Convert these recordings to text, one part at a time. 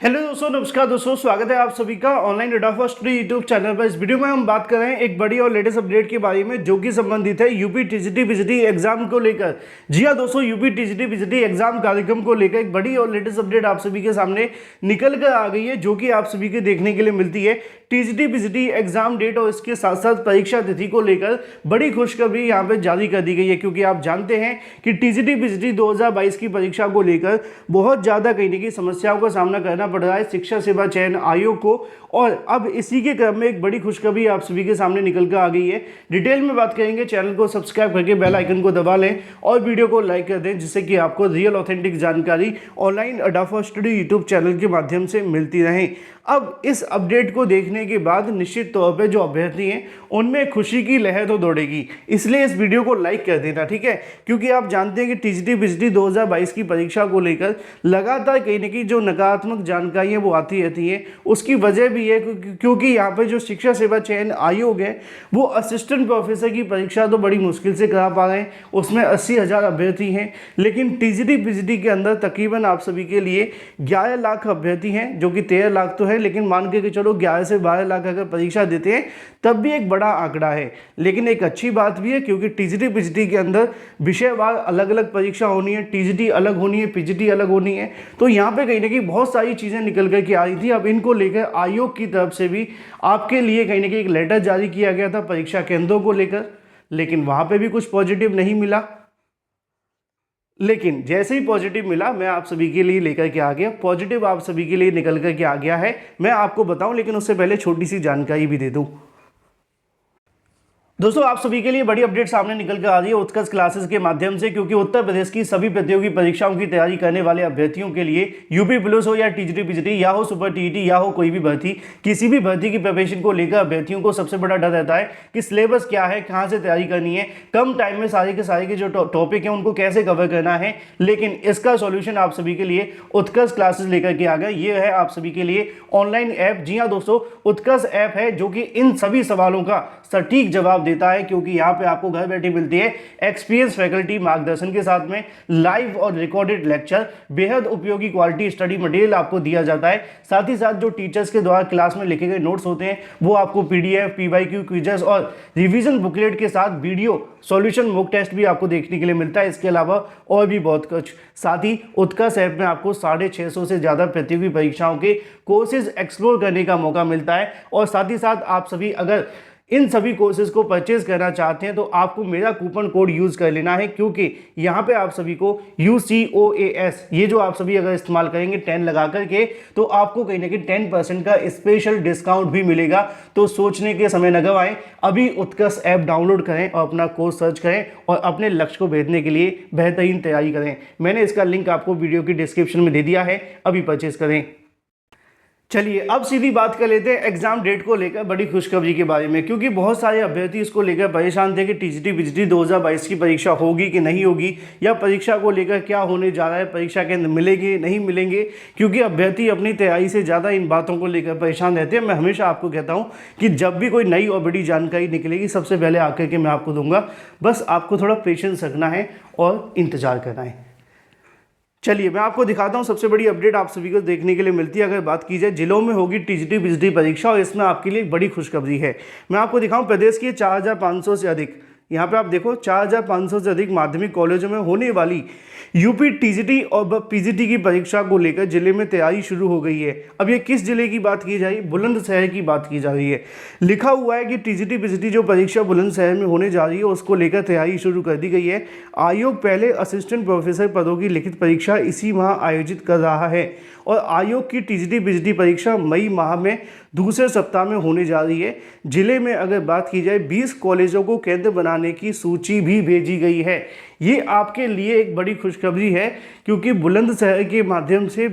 Hello दोस्तों, नमस्कार दोस्तों, स्वागत है आप सभी का online data for study YouTube channel पर। इस वीडियो में हम बात कर रहे हैं एक बड़ी और लेटेस्ट अपडेट के बारे में जो कि संबंधित है यूपी टीजीटी पीजीटी एग्जाम को लेकर। जी हां दोस्तों, यूपी टीजीटी पीजीटी एग्जाम कार्यक्रम को लेकर एक बड़ी और लेटेस्ट अपडेट आप सभी के सामने निकल कर आ गई है, जो कि आप सभी के देखने के लिए मिलती है। टीजीटी पीजीटी एग्जाम डेट और इसके साथ साथ परीक्षा तिथि को लेकर बड़ी खुशखबरी यहाँ पे जारी कर दी गई है, क्योंकि आप जानते हैं कि टीजीटी पीजीटी 2022 की परीक्षा को लेकर बहुत ज़्यादा कहीं ना कहीं समस्याओं का सामना करना पड़ रहा है शिक्षा सेवा चयन आयोग को। और अब इसी के क्रम में एक बड़ी खुशखबरी आप सभी के सामने निकल कर आ गई है। डिटेल में बात करेंगे, चैनल को सब्सक्राइब करके बेल आइकन को दबा लें और वीडियो को लाइक कर दें, जिससे कि आपको रियल ऑथेंटिक जानकारी online data for study YouTube channel के माध्यम से मिलती रहे। अब इस अपडेट को देखने के बाद निश्चित तौर पे जो अभ्यर्थी हैं उनमें खुशी की लहर तो दौड़ेगी, इसलिए इस वीडियो को लाइक कर देना, ठीक है। क्योंकि आप जानते हैं कि टीजीटी पीजीटी 2022 की परीक्षा को लेकर लगातार कहीं ना कहीं जो नकारात्मक जानकारियां वो आती रहती हैं। उसकी वजह भी है क्योंकि यहाँ पर जो शिक्षा सेवा चयन आयोग है वो असिस्टेंट प्रोफेसर की परीक्षा तो बड़ी मुश्किल से करा पा रहे हैं, उसमें 80,000 अभ्यर्थी हैं। लेकिन टीजीटी पीजीटी के अंदर तकरीबन आप सभी के लिए 11 लाख अभ्यर्थी हैं, जो कि 13 लाख तो है, लेकिन मान के चलो 11 से 12 लाख अगर परीक्षा देते हैं तब भी एक बड़ा आंकड़ा है। लेकिन एक अच्छी बात भी है, क्योंकि टीजीटी पीजीटी के अंदर विषयवार अलग अलग परीक्षा होनी है, टीजीटी अलग होनी है, पीजीटी अलग होनी है। तो यहाँ पे कहीं ना कहीं बहुत सारी चीज़ें निकल कर के आ रही थी। अब इनको लेकर आयोग की तरफ से भी आपके लिए कहीं ना कहीं एक लेटर जारी किया गया था परीक्षा केंद्रों को लेकर, लेकिन वहाँ पे भी कुछ पॉजिटिव नहीं मिला। लेकिन जैसे ही पॉजिटिव मिला मैं आप सभी के लिए लेकर के आ गया। पॉजिटिव आप सभी के लिए निकल कर के आ गया है, मैं आपको बताऊं, लेकिन उससे पहले छोटी सी जानकारी भी दे दूं। दोस्तों, आप सभी के लिए बड़ी अपडेट सामने निकल कर आ रही है उत्कर्ष क्लासेस के माध्यम से, क्योंकि उत्तर प्रदेश की सभी प्रतियोगी परीक्षाओं की तैयारी करने वाले अभ्यर्थियों के लिए यूपी पुलिस हो या टीजीटी पीजीटी या हो सुपर टीईटी या हो कोई भी भर्ती, किसी भी भर्ती की प्रिपरेशन को लेकर अभ्यर्थियों को सबसे बड़ा डर रहता है कि सिलेबस क्या है, कहाँ से तैयारी करनी है, कम टाइम में सारे के जो टॉपिक हैं उनको कैसे कवर करना है। लेकिन इसका सॉल्यूशन आप सभी के लिए उत्कर्ष क्लासेस लेकर के आ गया। ये है आप सभी के लिए ऑनलाइन ऐप। जी हाँ दोस्तों, उत्कर्ष ऐप है जो कि इन सभी सवालों का सटीक जवाब देता है, क्योंकि यहाँ पे आपको घर बैठे मिलती है एक्सपीरियंस फैकल्टी मार्गदर्शन के साथ में लाइव और रिकॉर्डेड लेक्चर, बेहद उपयोगी क्वालिटी स्टडी मटेरियल आपको दिया जाता है। साथ ही साथ जो टीचर्स के द्वारा क्लास में लिखे गए नोट्स होते हैं वो आपको पीडीएफ, पीवाईक्यू, क्विजेस और रिवीजन बुकलेट के साथ वीडियो सॉल्यूशन मॉक टेस्ट भी आपको देखने के लिए मिलता है। इसके अलावा और भी बहुत कुछ। साथ ही उत्कर्ष ऐप में आपको 650 से ज़्यादा प्रतियोगी परीक्षाओं के कोर्सेज एक्सप्लोर करने का मौका मिलता है। और साथ ही साथ आप सभी अगर इन सभी कोर्सेज को परचेज करना चाहते हैं तो आपको मेरा कूपन कोड यूज कर लेना है, क्योंकि यहाँ पे आप सभी को UCOAS ये जो आप सभी अगर इस्तेमाल करेंगे 10 लगा करके, तो आपको कहीं ना कहीं 10% का स्पेशल डिस्काउंट भी मिलेगा। तो सोचने के समय न गवाएं, अभी उत्कर्ष ऐप डाउनलोड करें और अपना कोर्स सर्च करें और अपने लक्ष्य को भेजने के लिए बेहतरीन तैयारी करें। मैंने इसका लिंक आपको वीडियो की डिस्क्रिप्शन में दे दिया है, अभी परचेज करें। चलिए अब सीधी बात कर लेते हैं एग्जाम डेट को लेकर बड़ी खुशखबरी के बारे में, क्योंकि बहुत सारे अभ्यर्थी इसको लेकर परेशान थे कि टीजीटी पीजीटी 2022 की परीक्षा होगी कि नहीं होगी, या परीक्षा को लेकर क्या होने जा रहा है, परीक्षा केंद्र मिलेंगे नहीं मिलेंगे। क्योंकि अभ्यर्थी अपनी तैयारी से ज़्यादा इन बातों को लेकर परेशान रहते हैं। मैं हमेशा आपको कहता हूँ कि जब भी कोई नई और बड़ी जानकारी निकलेगी सबसे पहले आकर के मैं आपको दूंगा, बस आपको थोड़ा पेशेंस रखना है और इंतजार करना है। चलिए मैं आपको दिखाता हूं सबसे बड़ी अपडेट आप सभी को देखने के लिए मिलती है। अगर बात की जाए जिलों में होगी टीजीटी पीजीटी परीक्षा, और इसमें आपके लिए बड़ी खुशखबरी है। मैं आपको दिखाऊं प्रदेश के 4500 से अधिक, यहाँ पे आप देखो 4500 से अधिक माध्यमिक कॉलेजों में होने वाली यूपी टीजीटी और पीजीटी की परीक्षा को लेकर जिले में तैयारी शुरू हो गई है। अब ये किस जिले की बात की जाए, बुलंदशहर की बात की जा रही है। लिखा हुआ है कि टीजीटी पीजीटी जो परीक्षा बुलंदशहर में होने जा रही है उसको लेकर तैयारी शुरू कर दी गई है। आयोग पहले असिस्टेंट प्रोफेसर पदों की लिखित परीक्षा इसी माह आयोजित कर रहा है, और आयोग की टीजीटी पीजीटी परीक्षा मई माह में दूसरे सप्ताह में होने जा रही है। जिले में अगर बात की जाए 20 कॉलेजों को केंद्र बनाने की सूची भी भेजी गई है। ये आपके लिए एक बड़ी खुशखबरी है, क्योंकि बुलंदशहर के माध्यम से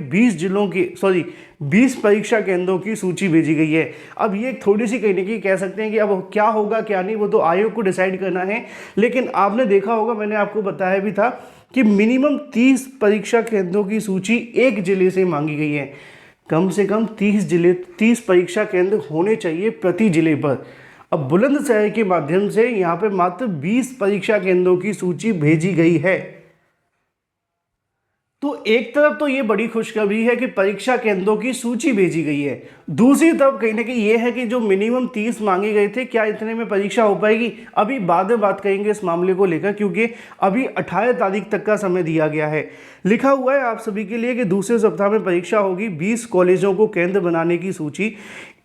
20 परीक्षा केंद्रों की सूची भेजी गई है। अब ये थोड़ी सी कहीं ना कहीं कह सकते हैं कि अब क्या होगा क्या नहीं वो तो आयोग को डिसाइड करना है। लेकिन आपने देखा होगा, मैंने आपको बताया भी था कि मिनिमम 30 परीक्षा केंद्रों की सूची एक जिले से मांगी गई है। कम से कम 30 परीक्षा केंद्र होने चाहिए प्रति जिले पर। अब बुलंदशहर के माध्यम से यहाँ पे मात्र 20 परीक्षा केंद्रों की सूची भेजी गई है। तो एक तरफ तो ये बड़ी खुशखबरी है कि परीक्षा केंद्रों की सूची भेजी गई है, दूसरी तरफ कहीं ना कहीं ये है कि जो मिनिमम 30 मांगे गए थे, क्या इतने में परीक्षा हो पाएगी? अभी बाद में बात करेंगे इस मामले को लेकर, क्योंकि अभी 18 तारीख तक का समय दिया गया है। लिखा हुआ है आप सभी के लिए कि दूसरे सप्ताह में परीक्षा होगी, 20 कॉलेजों को केंद्र बनाने की सूची,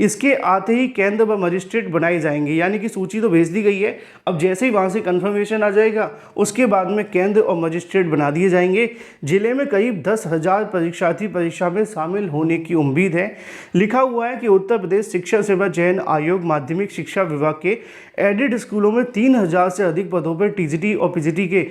इसके आते ही केंद्र व मजिस्ट्रेट बनाए जाएंगे। यानी कि सूची तो भेज दी गई है, अब जैसे ही वहाँ से कंफर्मेशन आ जाएगा उसके बाद में केंद्र और मजिस्ट्रेट बना दिए जाएंगे। जिले में करीब 10,000 परीक्षार्थी परीक्षा में शामिल होने की उम्मीद है। लिखा हुआ है कि उत्तर प्रदेश शिक्षा सेवा चयन आयोग माध्यमिक शिक्षा विभाग के एडेड स्कूलों में 3,000 से अधिक पदों पर टीजीटी और पीजीटी के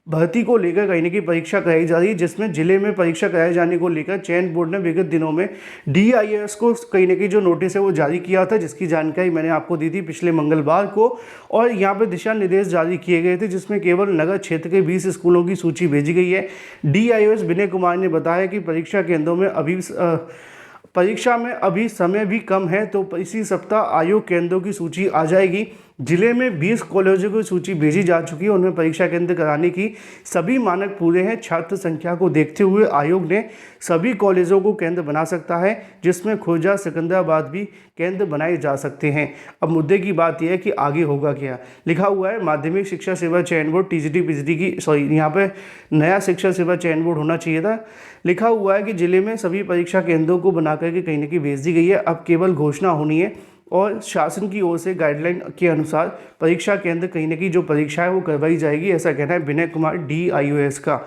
भर्ती को लेकर कहीं ना कहीं परीक्षा कराई जा रही है, जिसमें जिले में परीक्षा कराए जाने को लेकर चयन बोर्ड ने विगत दिनों में DIS को कहीं ना कहीं जो नोटिस है वो जारी किया था, जिसकी जानकारी मैंने आपको दी थी पिछले मंगलवार को। और यहाँ पर दिशा निर्देश जारी किए गए थे, जिसमें केवल नगर क्षेत्र के 20 स्कूलों की सूची भेजी गई है। DIS विनय कुमार ने बताया कि परीक्षा केंद्रों में परीक्षा में अभी समय भी कम है, तो इसी सप्ताह आयोग केंद्रों की सूची आ जाएगी। जिले में 20 कॉलेजों की सूची भेजी जा चुकी है, उनमें परीक्षा केंद्र कराने की सभी मानक पूरे हैं। छात्र संख्या को देखते हुए आयोग ने सभी कॉलेजों को केंद्र बना सकता है, जिसमें खुर्जा सिकंदराबाद भी केंद्र बनाए जा सकते हैं। अब मुद्दे की बात यह है कि आगे होगा क्या। लिखा हुआ है माध्यमिक शिक्षा सेवा चयन बोर्ड टीजीटी पीजीटी की यहाँ पे नया शिक्षा सेवा चयन बोर्ड होना चाहिए था। लिखा हुआ है कि जिले में सभी परीक्षा केंद्रों को बना करके कहीं ना कहीं भेज दी गई है, अब केवल घोषणा होनी है और शासन की ओर से गाइडलाइन के अनुसार परीक्षा केंद्र कहीं ना कहीं जो परीक्षा है वो करवाई जाएगी, ऐसा कहना है विनय कुमार DIOS का।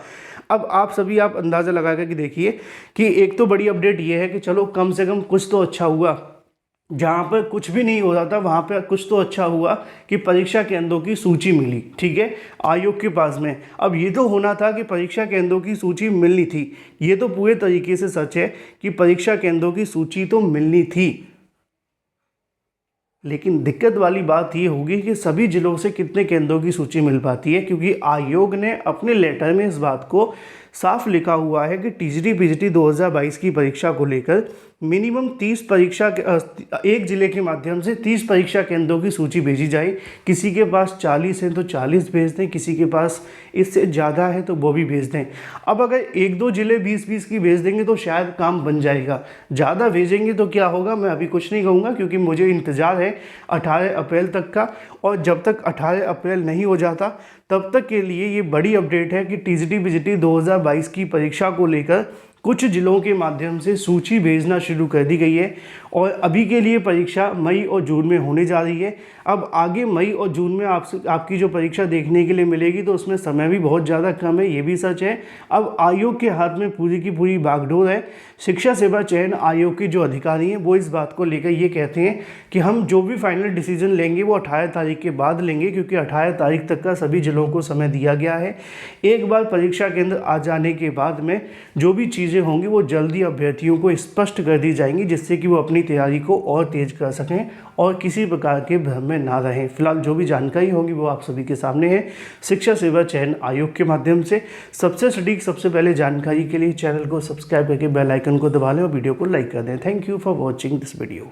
अब आप सभी आप अंदाज़ा लगा कर कि देखिए कि एक तो बड़ी अपडेट ये है कि चलो कम से कम कुछ तो अच्छा हुआ, जहाँ पर कुछ भी नहीं हो रहा था वहाँ पर कुछ तो अच्छा हुआ कि परीक्षा केंद्रों की सूची मिली, ठीक है, आयोग के पास में। अब ये तो होना था कि परीक्षा केंद्रों की सूची मिलनी थी, ये तो पूरे तरीके से सच है कि परीक्षा केंद्रों की सूची तो मिलनी थी, लेकिन दिक्कत वाली बात ये होगी कि सभी जिलों से कितने केंद्रों की सूची मिल पाती है, क्योंकि आयोग ने अपने लेटर में इस बात को साफ लिखा हुआ है कि टीजीटी पीजीटी 2022 की परीक्षा को लेकर मिनिमम 30 परीक्षा एक जिले के माध्यम से 30 परीक्षा केंद्रों की सूची भेजी जाए। किसी के पास 40 है तो 40 भेज दें, किसी के पास इससे ज़्यादा है तो वो भी भेज दें। अब अगर एक दो जिले 20-20 की भेज देंगे तो शायद काम बन जाएगा, ज़्यादा भेजेंगे तो क्या होगा मैं अभी कुछ नहीं कहूँगा, क्योंकि मुझे इंतज़ार है 18 अप्रैल तक का। और जब तक 18 अप्रैल नहीं हो जाता तब तक के लिए ये बड़ी अपडेट है कि टीजीटी पीजीटी 2022 की परीक्षा को लेकर कुछ जिलों के माध्यम से सूची भेजना शुरू कर दी गई है और अभी के लिए परीक्षा मई और जून में होने जा रही है। अब आगे मई और जून में आपकी जो परीक्षा देखने के लिए मिलेगी तो उसमें समय भी बहुत ज़्यादा कम है, ये भी सच है। अब आयोग के हाथ में पूरी की पूरी बागडोर है। शिक्षा सेवा चयन आयोग के जो अधिकारी हैं वो इस बात को लेकर ये कहते हैं कि हम जो भी फाइनल डिसीजन लेंगे वो 18 तारीख के बाद लेंगे, क्योंकि 18 तारीख तक का सभी जिलों को समय दिया गया है। एक बार परीक्षा केंद्र आ जाने के बाद में जो भी चीज़ें होंगी वो जल्दी अभ्यर्थियों को स्पष्ट कर दी जाएंगी, जिससे कि वो अपनी तैयारी को और तेज कर सकें और किसी प्रकार के भ्रम में ना रहें। फिलहाल जो भी जानकारी होगी वो आप सभी के सामने है शिक्षा सेवा चयन आयोग के माध्यम से। सबसे सटीक सबसे पहले जानकारी के लिए चैनल को सब्सक्राइब करके बेल आइकन को दबा लें और वीडियो को लाइक कर दें। Thank you for watching this video.